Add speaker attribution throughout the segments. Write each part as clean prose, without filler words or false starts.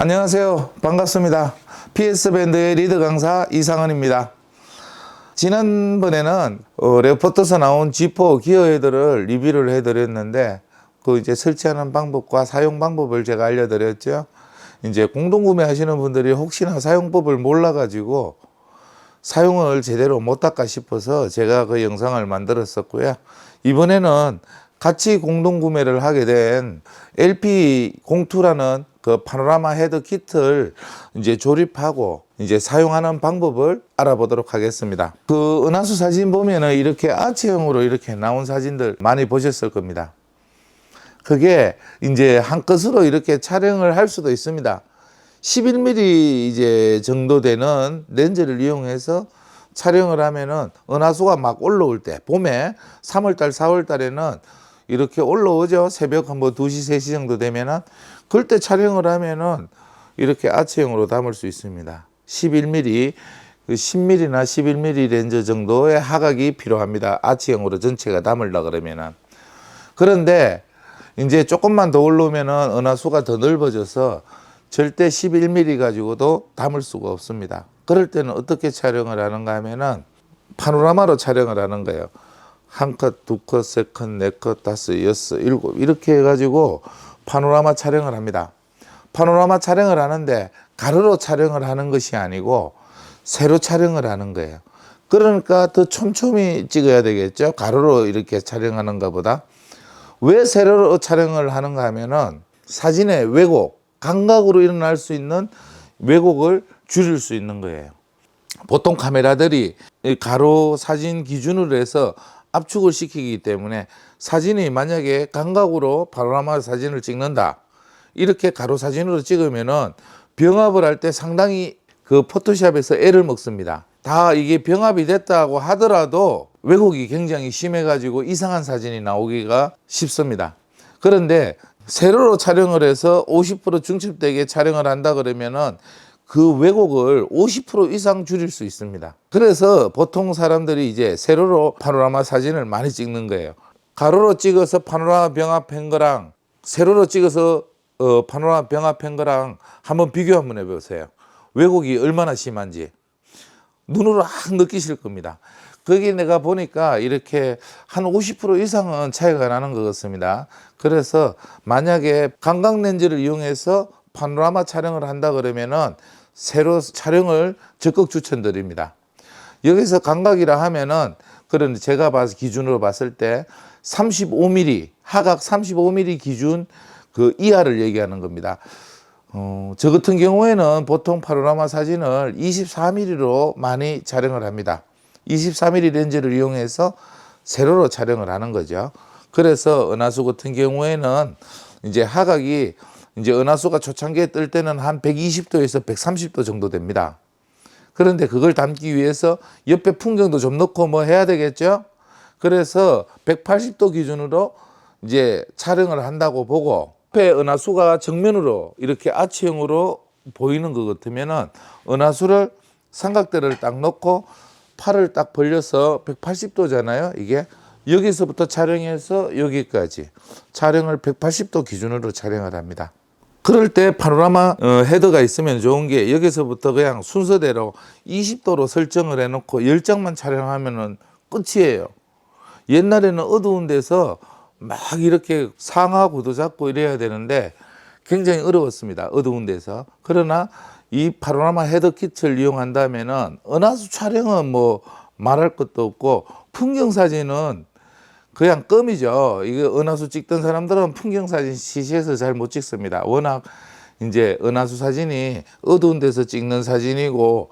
Speaker 1: 안녕하세요. 반갑습니다. PS밴드의 리드 강사 이상은입니다. 지난번에는 레포트에서 나온 G4 기어 헤드를 리뷰를 해드렸는데 그 이제 설치하는 방법과 사용 방법을 제가 알려드렸죠. 이제 공동구매 하시는 분들이 혹시나 사용법을 몰라가지고 사용을 제대로 못할까 싶어서 제가 그 영상을 만들었었고요. 이번에는 같이 공동구매를 하게 된 LP02라는 그 파노라마 헤드 키트를 이제 조립하고 이제 사용하는 방법을 알아보도록 하겠습니다. 그 은하수 사진 보면은 이렇게 아치형으로 이렇게 나온 사진들 많이 보셨을 겁니다. 그게 이제 한 컷으로 이렇게 촬영을 할 수도 있습니다. 11mm 이제 정도 되는 렌즈를 이용해서 촬영을 하면은 은하수가 막 올라올 때, 봄에 3월달, 4월달에는 이렇게 올라오죠. 새벽 한번 2시, 3시 정도 되면은 그럴 때 촬영을 하면은 이렇게 아치형으로 담을 수 있습니다. 11mm, 10mm나 11mm 렌즈 정도의 하각이 필요합니다. 아치형으로 전체가 담으려 그러면은. 그런데 이제 조금만 더 올라오면은 은하수가 더 넓어져서 절대 11mm 가지고도 담을 수가 없습니다. 그럴 때는 어떻게 촬영을 하는가 하면은 파노라마로 촬영을 하는 거예요. 한 컷, 두 컷, 세 컷, 네 컷, 다섯, 여섯, 일곱 이렇게 해가지고 파노라마 촬영을 합니다. 파노라마 촬영을 하는데 가로로 촬영을 하는 것이 아니고 세로 촬영을 하는 거예요. 그러니까 더 촘촘히 찍어야 되겠죠. 가로로 이렇게 촬영하는 것보다. 왜 세로로 촬영을 하는가 하면은 사진의 왜곡, 감각으로 일어날 수 있는 왜곡을 줄일 수 있는 거예요. 보통 카메라들이 가로 사진 기준으로 해서 압축을 시키기 때문에 사진이 만약에 감각으로 파노라마 사진을 찍는다. 이렇게 가로 사진으로 찍으면은 병합을 할 때 상당히 그 포토샵에서 애를 먹습니다. 다 이게 병합이 됐다고 하더라도 왜곡이 굉장히 심해가지고 이상한 사진이 나오기가 쉽습니다. 그런데 세로로 촬영을 해서 50% 중첩되게 촬영을 한다 그러면은 그 왜곡을 50% 이상 줄일 수 있습니다. 그래서 보통 사람들이 이제 세로로 파노라마 사진을 많이 찍는 거예요. 가로로 찍어서 파노라마 병합한 거랑 세로로 찍어서 파노라마 병합한 거랑 한번 비교 한번 해보세요. 왜곡이 얼마나 심한지 눈으로 확 느끼실 겁니다. 거기 내가 보니까 이렇게 한 50% 이상은 차이가 나는 것 같습니다. 그래서 만약에 감각 렌즈를 이용해서 파노라마 촬영을 한다 그러면은 세로 촬영을 적극 추천드립니다. 여기서 감각이라 하면은 그런데 제가 기준으로 봤을 때 35mm 하각 35mm 기준 그 이하를 얘기하는 겁니다. 저 같은 경우에는 보통 파노라마 사진을 24mm로 많이 촬영을 합니다. 24mm 렌즈를 이용해서 세로로 촬영을 하는 거죠. 그래서 은하수 같은 경우에는 이제 하각이 이제 은하수가 초창기에 뜰 때는 한 120도에서 130도 정도 됩니다. 그런데 그걸 담기 위해서 옆에 풍경도 좀 넣고 뭐 해야 되겠죠? 그래서 180도 기준으로 이제 촬영을 한다고 보고 옆에 은하수가 정면으로 이렇게 아치형으로 보이는 것 같으면은 은하수를 삼각대를 딱 놓고 팔을 딱 벌려서 180도잖아요. 이게 여기서부터 촬영해서 여기까지 촬영을 180도 기준으로 촬영을 합니다. 그럴 때 파노라마 헤더가 있으면 좋은 게 여기서부터 그냥 순서대로 20도로 설정을 해놓고 10장만 촬영하면은 끝이에요. 옛날에는 어두운 데서 막 이렇게 상하 구도 잡고 이래야 되는데 굉장히 어려웠습니다. 어두운 데서. 그러나 이 파노라마 헤더 키트를 이용한다면은 은하수 촬영은 뭐 말할 것도 없고 풍경 사진은 그냥 껌이죠. 이거 은하수 찍던 사람들은 풍경 사진 시시해서 잘 못 찍습니다. 워낙 이제 은하수 사진이 어두운 데서 찍는 사진이고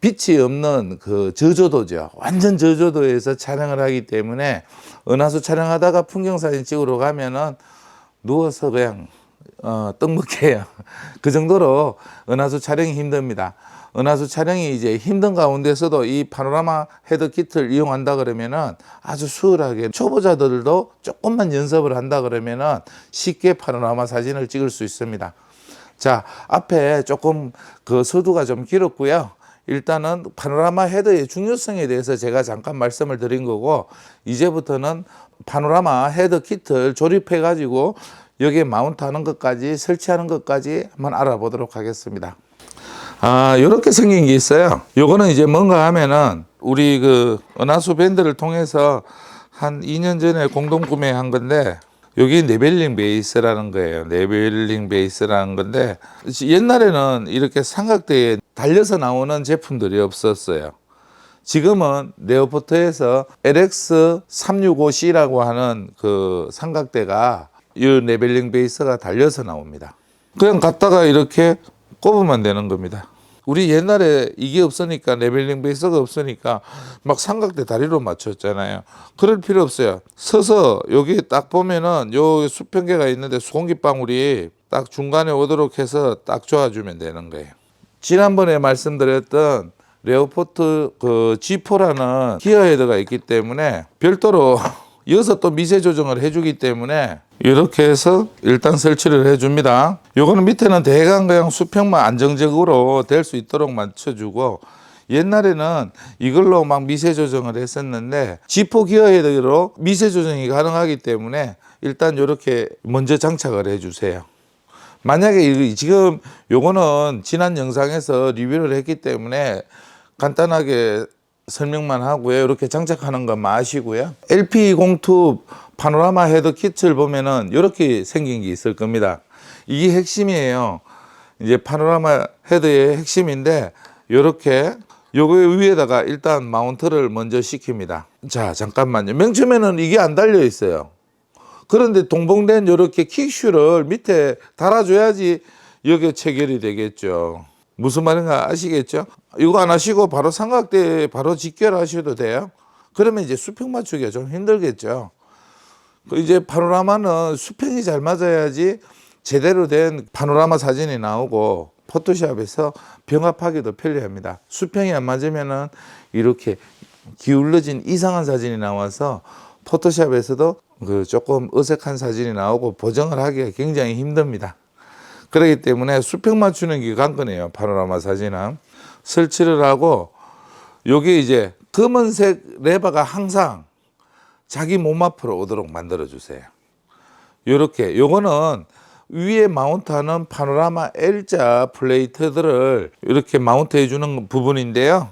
Speaker 1: 빛이 없는 그 저조도죠. 완전 저조도에서 촬영을 하기 때문에 은하수 촬영하다가 풍경 사진 찍으러 가면은 누워서 그냥 떡먹해요. 그 정도로 은하수 촬영이 힘듭니다. 은하수 촬영이 이제 힘든 가운데서도 이 파노라마 헤드 키트를 이용한다 그러면은 아주 수월하게 초보자들도 조금만 연습을 한다 그러면은 쉽게 파노라마 사진을 찍을 수 있습니다. 자, 앞에 조금 그 서두가 좀 길었고요. 일단은 파노라마 헤드의 중요성에 대해서 제가 잠깐 말씀을 드린 거고 이제부터는 파노라마 헤드 키트를 조립해 가지고 여기에 마운트하는 것까지 설치하는 것까지 한번 알아보도록 하겠습니다. 이렇게 생긴 게 있어요. 요거는 이제 뭔가 하면은 우리 그 은하수 밴드를 통해서 한 2년 전에 공동 구매한 건데, 여기 네벨링 베이스라는 거예요. 네벨링 베이스라는 건데, 옛날에는 이렇게 삼각대에 달려서 나오는 제품들이 없었어요. 지금은 네오포트에서 LX365C라고 하는 그 삼각대가 이 네벨링 베이스가 달려서 나옵니다. 그냥 갖다가 이렇게 꼽으면 되는 겁니다. 우리 옛날에 이게 없으니까, 네벨링 베이스가 없으니까 막 삼각대 다리로 맞췄잖아요. 그럴 필요 없어요. 서서 여기 딱 보면은 요 수평계가 있는데 수공기 방울이 딱 중간에 오도록 해서 딱 조아주면 되는 거예요. 지난번에 말씀드렸던 레오포트 그 G4라는 기어 헤드가 있기 때문에 별도로 이어서 또 미세 조정을 해주기 때문에 이렇게 해서 일단 설치를 해줍니다. 요거는 밑에는 대강 그냥 수평만 안정적으로 될 수 있도록 맞춰주고, 옛날에는 이걸로 막 미세 조정을 했었는데 G4 기어 헤드로 미세 조정이 가능하기 때문에 일단 이렇게 먼저 장착을 해주세요. 만약에 지금 요거는 지난 영상에서 리뷰를 했기 때문에 간단하게 설명만 하고요. 이렇게 장착하는 것만 아시고요. LP02 파노라마 헤드 키트를 보면은 이렇게 생긴 게 있을 겁니다. 이게 핵심이에요. 이제 파노라마 헤드의 핵심인데, 이렇게 요거 위에다가 일단 마운트를 먼저 시킵니다. 자, 잠깐만요. 맨 처음에는 이게 안 달려 있어요. 그런데 동봉된 이렇게 킥슈를 밑에 달아줘야지 여기에 체결이 되겠죠. 무슨 말인가 아시겠죠? 이거 안 하시고 바로 삼각대에 바로 직결하셔도 돼요. 그러면 이제 수평 맞추기가 좀 힘들겠죠. 이제 파노라마는 수평이 잘 맞아야지 제대로 된 파노라마 사진이 나오고 포토샵에서 병합하기도 편리합니다. 수평이 안 맞으면은 이렇게 기울어진 이상한 사진이 나와서 포토샵에서도 그 조금 어색한 사진이 나오고 보정을 하기가 굉장히 힘듭니다. 그렇기 때문에 수평 맞추는 게 관건이에요. 파노라마 사진은. 설치를 하고, 여기 이제 검은색 레버가 항상 자기 몸 앞으로 오도록 만들어 주세요. 요렇게. 요거는 위에 마운트하는 파노라마 L자 플레이트들을 이렇게 마운트 해주는 부분인데요.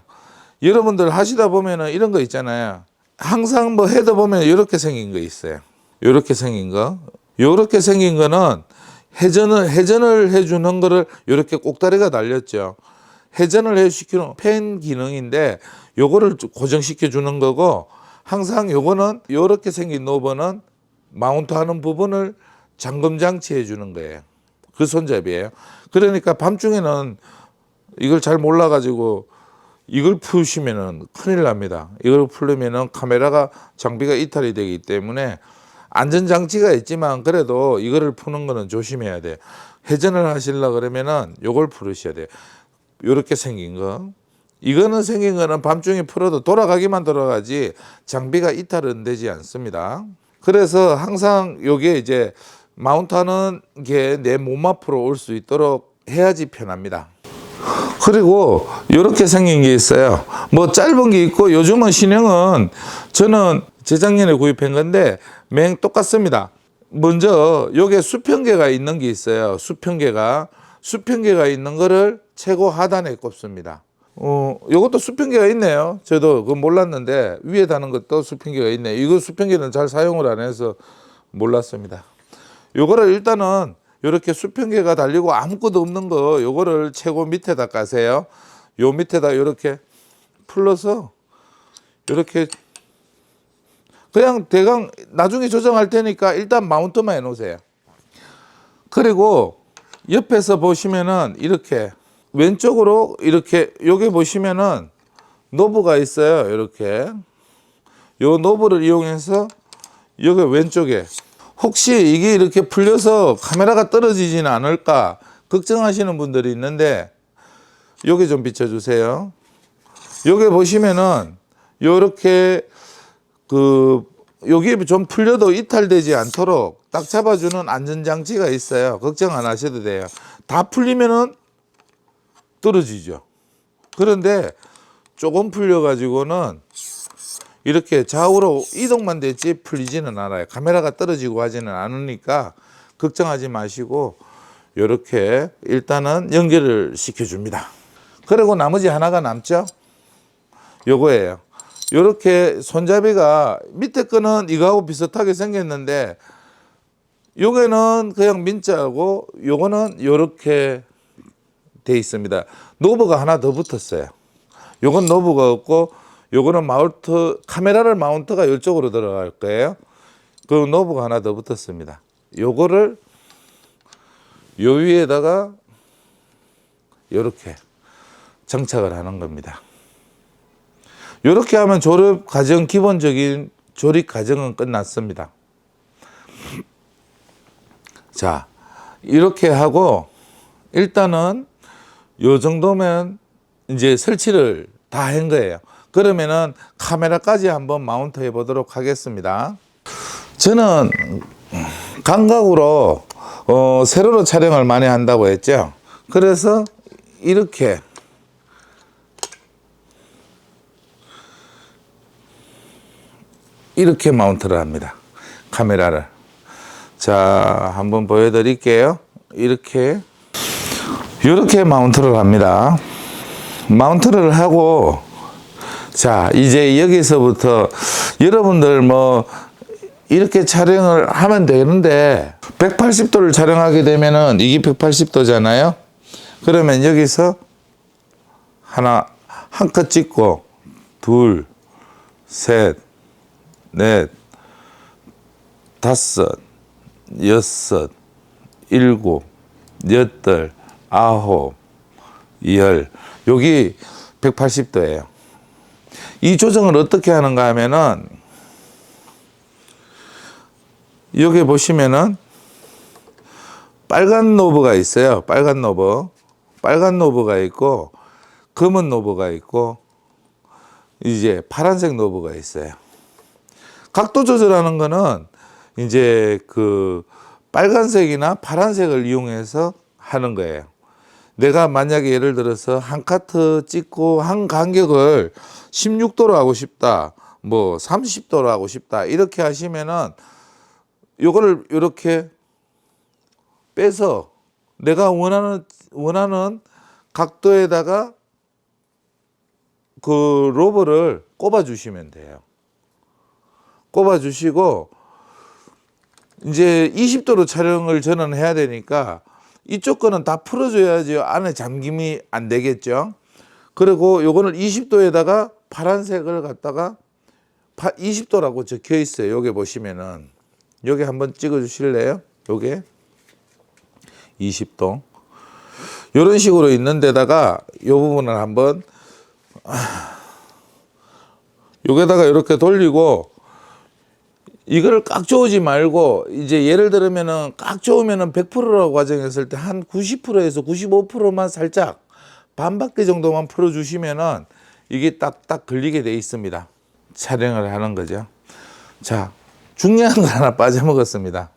Speaker 1: 여러분들 하시다 보면은 이런 거 있잖아요. 항상 뭐 헤드 보면 이렇게 생긴 거 있어요. 요렇게 생긴 거. 요렇게 생긴 거는 회전을 해주는 거를 이렇게 꼭다리가 달렸죠. 회전을 해시키는 팬 기능인데 요거를 고정시켜 주는 거고, 항상 요거는 요렇게 생긴 노브는 마운트하는 부분을 잠금 장치해 주는 거예요. 그 손잡이에요. 그러니까 밤중에는 이걸 잘 몰라 가지고 이걸 푸시면은 큰일 납니다. 이걸 풀려면은 카메라가 장비가 이탈이 되기 때문에 안전장치가 있지만 그래도 이거를 푸는 거는 조심해야 돼요. 회전을 하시려 그러면은 요걸 풀으셔야 돼요. 요렇게 생긴 거. 이거는 생긴 거는 밤중에 풀어도 돌아가기만 돌아가지 장비가 이탈은 되지 않습니다. 그래서 항상 요게 이제 마운트하는 게 내 몸 앞으로 올 수 있도록 해야지 편합니다. 그리고 이렇게 생긴 게 있어요. 뭐 짧은 게 있고, 요즘은 신형은 저는 재작년에 구입한 건데 똑같습니다. 먼저 여기에 수평계가 있는 게 있어요. 수평계가 있는 거를 최고 하단에 꼽습니다. 요것도 수평계가 있네요. 저도 그거 몰랐는데 위에 다는 것도 수평계가 있네. 이거 수평계는 잘 사용을 안 해서 몰랐습니다. 요거를 일단은 이렇게 수평계가 달리고 아무것도 없는 거, 요거를 최고 밑에다 까세요. 요 밑에다 이렇게 풀러서 이렇게 그냥 대강 나중에 조정할 테니까 일단 마운트만 해 놓으세요. 그리고 옆에서 보시면은 이렇게 왼쪽으로 이렇게 여기 보시면은 노브가 있어요. 이렇게 요 노브를 이용해서 여기 왼쪽에 혹시 이게 이렇게 풀려서 카메라가 떨어지지는 않을까 걱정하시는 분들이 있는데, 여기 좀 비춰주세요. 여기 보시면은 요렇게 여기 좀 풀려도 이탈되지 않도록 딱 잡아주는 안전장치가 있어요. 걱정 안 하셔도 돼요. 다 풀리면은 떨어지죠. 그런데 조금 풀려가지고는 이렇게 좌우로 이동만 됐지 풀리지는 않아요. 카메라가 떨어지고 하지는 않으니까 걱정하지 마시고 이렇게 일단은 연결을 시켜줍니다. 그리고 나머지 하나가 남죠? 요거예요. 이렇게 손잡이가 밑에 거는 이거하고 비슷하게 생겼는데 요게는 그냥 민자고 요거는 요렇게 돼 있습니다. 노브가 하나 더 붙었어요. 요건 노브가 없고 요거는 마운트, 카메라를 마운트가 이쪽으로 들어갈 거예요. 그 노브가 하나 더 붙었습니다. 요거를 요 위에다가 요렇게 장착을 하는 겁니다. 요렇게 하면 조립 과정, 기본적인 조립 과정은 끝났습니다. 자, 이렇게 하고 일단은 요 정도면 이제 설치를 다 한 거예요. 그러면은 카메라까지 한번 마운트 해 보도록 하겠습니다. 저는 감각으로 세로로 촬영을 많이 한다고 했죠. 그래서 이렇게 마운트를 합니다. 카메라를. 자, 한번 보여드릴게요. 이렇게 마운트를 합니다. 마운트를 하고, 자, 이제 여기서부터 여러분들 뭐 이렇게 촬영을 하면 되는데 180도를 촬영하게 되면은 이게 180도잖아요. 그러면 여기서 한 컷 찍고 둘, 셋, 넷, 다섯, 여섯, 일곱, 여덟, 아홉, 열. 여기 180도예요. 이 조정을 어떻게 하는가 하면은 여기 보시면은 빨간 노브가 있어요. 빨간 노브가 있고 검은 노브가 있고 이제 파란색 노브가 있어요. 각도 조절하는 거는 이제 그 빨간색이나 파란색을 이용해서 하는 거예요. 내가 만약에 예를 들어서 한 카트 찍고 한 간격을 16도로 하고 싶다, 뭐 30도로 하고 싶다, 이렇게 하시면은 요거를 이렇게 빼서 내가 원하는 각도에다가 그 로버를 꼽아 주시면 돼요. 꼽아 주시고 이제 20도로 촬영을 저는 해야 되니까 이쪽 거는 다 풀어줘야지 안에 잠김이 안 되겠죠. 그리고 요거는 20도에다가 파란색을 갖다가 20도라고 적혀 있어요. 여기 보시면은 여기 한번 찍어 주실래요? 요게 20도. 요런 식으로 있는 데다가 요 부분을 한번 여기다가 이렇게 돌리고 이거를 꽉 조으지 말고 이제 예를 들면은 꽉 조으면은 100%라고 가정했을 때 한 90%에서 95%만 살짝 반바퀴 정도만 풀어 주시면은 이게 딱딱 걸리게 돼 있습니다. 촬영을 하는 거죠. 자, 중요한 거 하나 빠져먹었습니다.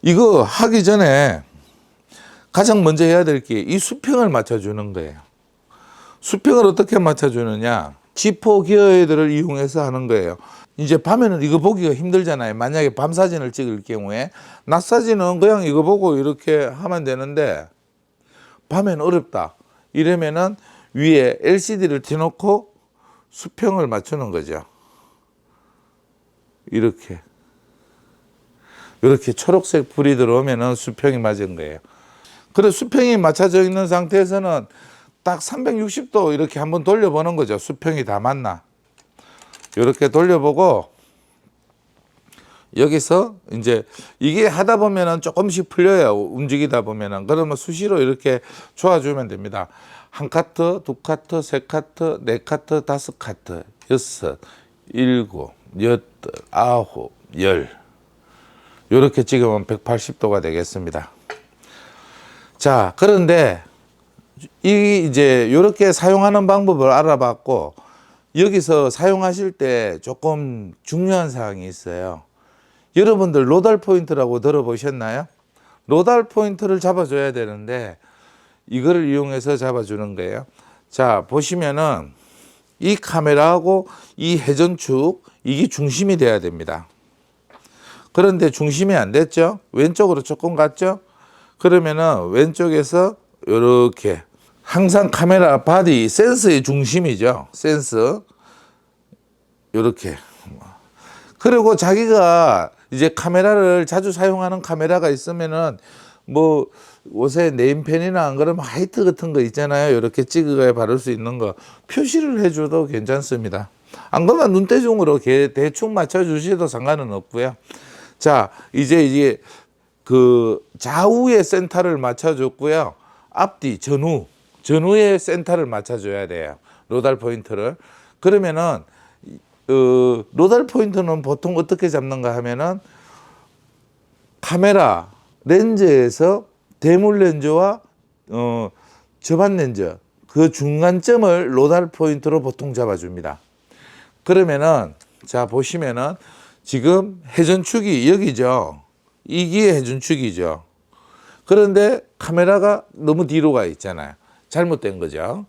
Speaker 1: 이거 하기 전에 가장 먼저 해야 될 게 이 수평을 맞춰주는 거예요. 수평을 어떻게 맞춰주느냐? G4 기어헤드를 이용해서 하는 거예요. 이제 밤에는 이거 보기가 힘들잖아요. 만약에 밤 사진을 찍을 경우에 낮 사진은 그냥 이거 보고 이렇게 하면 되는데 밤에는 어렵다. 이러면은 위에 LCD를 켜놓고 수평을 맞추는 거죠. 이렇게 초록색 불이 들어오면은 수평이 맞은 거예요. 그래 수평이 맞춰져 있는 상태에서는 딱 360도 이렇게 한번 돌려보는 거죠. 수평이 다 맞나. 이렇게 돌려보고 여기서 이제 이게 하다 보면은 조금씩 풀려요. 움직이다 보면은. 그러면 수시로 이렇게 조아주면 됩니다. 한 카트, 두 카트, 세 카트, 네 카트, 다섯 카트, 여섯, 일곱, 여덟, 아홉, 열. 이렇게 찍으면 180도가 되겠습니다. 자, 그런데 이제 이렇게 사용하는 방법을 알아봤고 여기서 사용하실 때 조금 중요한 사항이 있어요. 여러분들 로달 포인트라고 들어보셨나요? 로달 포인트를 잡아줘야 되는데 이거를 이용해서 잡아주는 거예요. 자, 보시면은 이 카메라하고 이 회전축 이게 중심이 돼야 됩니다. 그런데 중심이 안 됐죠. 왼쪽으로 조금 갔죠. 그러면은 왼쪽에서 이렇게 항상 카메라 바디 센서의 중심이죠. 센서 이렇게. 그리고 자기가 이제 카메라를 자주 사용하는 카메라가 있으면은 뭐 옷에 네임펜이나 안 그러면 하이트 같은 거 있잖아요. 이렇게 찍어야 바를 수 있는 거 표시를 해줘도 괜찮습니다. 안 그러면 눈대중으로 대충 맞춰주셔도 상관은 없고요. 자, 이제 그 좌우의 센터를 맞춰줬고요. 앞뒤 전후의 센터를 맞춰줘야 돼요. 로달 포인트를. 그러면은 로달 포인트는 보통 어떻게 잡는가 하면은 카메라 렌즈에서 대물 렌즈와 접안 렌즈 그 중간점을 로달 포인트로 보통 잡아줍니다. 그러면은 자 보시면은 지금 회전축이 여기죠. 이게 회전축이죠. 그런데 카메라가 너무 뒤로 가 있잖아요. 잘못된 거죠.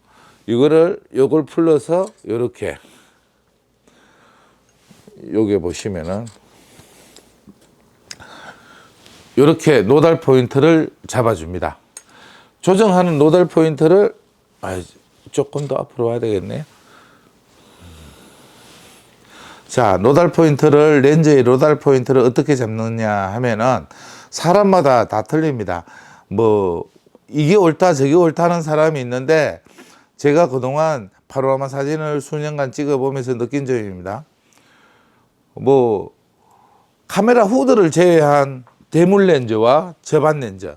Speaker 1: 요걸 풀러서 요렇게 요게 보시면은 요렇게 노달 포인트를 잡아줍니다. 조정하는 노달 포인트를 조금 더 앞으로 와야 되겠네요. 자, 노달 포인트를 렌즈의 노달 포인트를 어떻게 잡느냐 하면은 사람마다 다 틀립니다. 뭐 이게 옳다 저게 옳다는 사람이 있는데 제가 그동안 파노라마 사진을 수년간 찍어보면서 느낀 점입니다. 뭐 카메라 후드를 제외한 대물 렌즈와 접안 렌즈.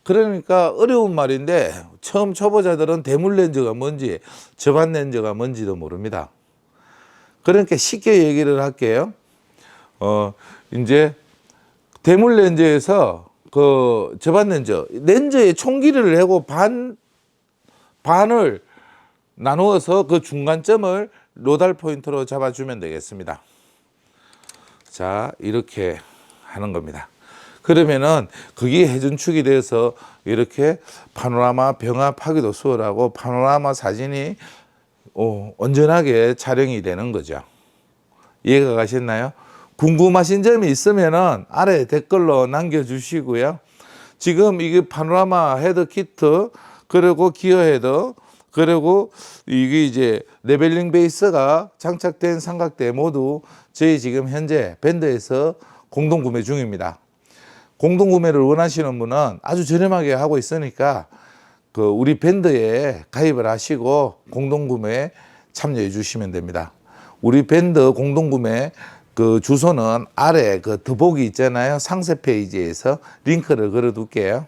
Speaker 1: 그러니까 어려운 말인데 처음 초보자들은 대물 렌즈가 뭔지 접안 렌즈가 뭔지도 모릅니다. 그러니까 쉽게 얘기를 할게요. 이제 대물 렌즈에서 그 접안 렌즈의 총 길이를 하고 반을 나누어서 그 중간점을 로달 포인트로 잡아주면 되겠습니다. 자, 이렇게 하는 겁니다. 그러면은 그게 회전축이 돼서 이렇게 파노라마 병합하기도 수월하고 파노라마 사진이 온전하게 촬영이 되는 거죠. 이해가 가셨나요? 궁금하신 점이 있으면은 아래 댓글로 남겨주시고요. 지금 이게 파노라마 헤드 키트 그리고 기어 헤드 그리고 이게 이제 레벨링 베이스가 장착된 삼각대 모두 저희 지금 현재 밴드에서 공동 구매 중입니다. 공동 구매를 원하시는 분은 아주 저렴하게 하고 있으니까 그 우리 밴드에 가입을 하시고 공동 구매에 참여해 주시면 됩니다. 우리 밴드 공동 구매 그 주소는 아래 그 더보기 있잖아요. 상세 페이지에서 링크를 걸어 둘게요.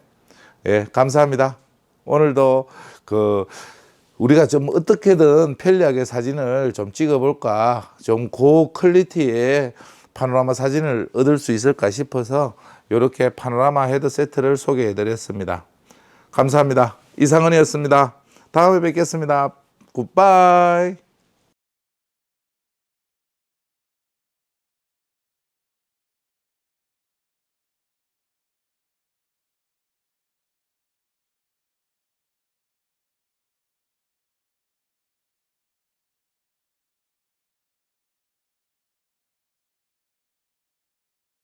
Speaker 1: 예, 감사합니다. 오늘도 그 우리가 좀 어떻게든 편리하게 사진을 좀 찍어볼까, 좀 고퀄리티의 파노라마 사진을 얻을 수 있을까 싶어서 이렇게 파노라마 헤드 세트를 소개해 드렸습니다. 감사합니다. 이상은이었습니다. 다음에 뵙겠습니다. 굿바이.